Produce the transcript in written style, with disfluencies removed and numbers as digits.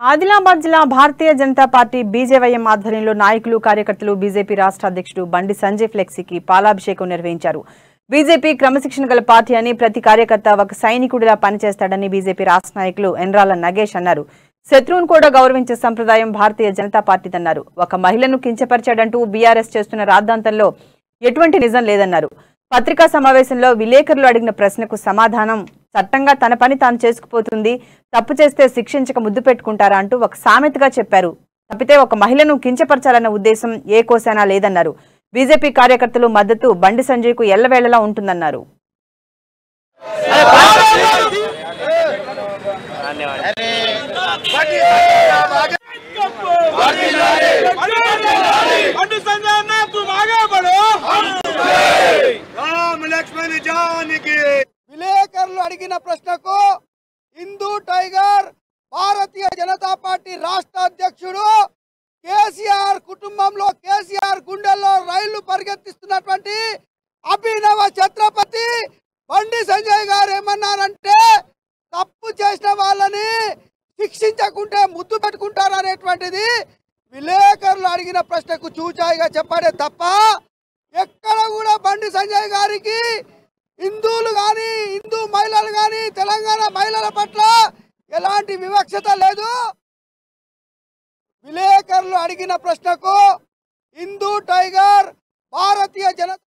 ఆదిలాబాద్ జిల్లా Bharatiya Janata party BJYM ఆధ్వర్యంలో నాయకులు కార్యకర్తలు బీజేపీ రాష్ట్ర అధ్యక్షుడు బండి సంజయ్ ఫ్లెక్సీకి పాలాభిషేకం నిర్వహించారు. బీజేపీ క్రమశిక్షణ గల పార్టీ అని, ప్రతి కార్యకర్త ఒక సైనికుడిలా పనిచేస్తాడని బీజేపీ రాష్ట్ర నాయకులు ఎన్రాల నగేష్ అన్నారు. శత్రువును కూడా గౌరవించే సంప్రదాయం భారతీయ జనతా పార్టీదన్నారు. ఒక మహిళను కించపరిచాడంటూ బీఆర్ఎస్ చేస్తున్న రాద్ధాంతంలో ఎటువంటి నిజం లేదన్నారు. పత్రికా సమావేశంలో విలేకరులు అడిగిన ప్రశ్నకు సమాధానం, చట్టంగా తన పని తాను చేసుకుపోతుంది, తప్పు చేస్తే శిక్షించక ముద్దు పెట్టుకుంటారా అంటూ ఒక సామెతగా చెప్పారు. తప్పితే ఒక మహిళను కించపరచాలన్న ఉద్దేశం ఏ కోసైనా లేదన్నారు. బీజేపీ కార్యకర్తలు మద్దతు బండి సంజయ్ కు ఎల్లవేళలా ఉంటుందన్నారు. విలేకరులు అడిగిన ప్రశ్నకు హిందూ టైగర్ భారతీయ జనతా పార్టీ రాష్ట్ర అధ్యక్షుడు కేసీఆర్ కుటుంబంలో, కేసీఆర్ గుండెల్లో రైళ్లు పరిగెత్తిస్తున్నటువంటి అభినవ ఛత్రపతి బండి సంజయ్ గారు ఏమన్నారంటే, తప్పు చేసిన వాళ్ళని శిక్షించకుంటే ముద్దు పెట్టుకుంటారనేటువంటిది విలేకరులు అడిగిన ప్రశ్నకు చూచాయిగా చెప్పాడే తప్ప ఎక్కడ కూడా బండి సంజయ్ గారికి హిందువులు కానీ, హిందూ మహిళలు కానీ, తెలంగాణ మహిళల పట్ల ఎలాంటి వివక్షత లేదు. విలేకరులు అడిగిన ప్రశ్నకు హిందూ టైగర్ భారతీయ జనతా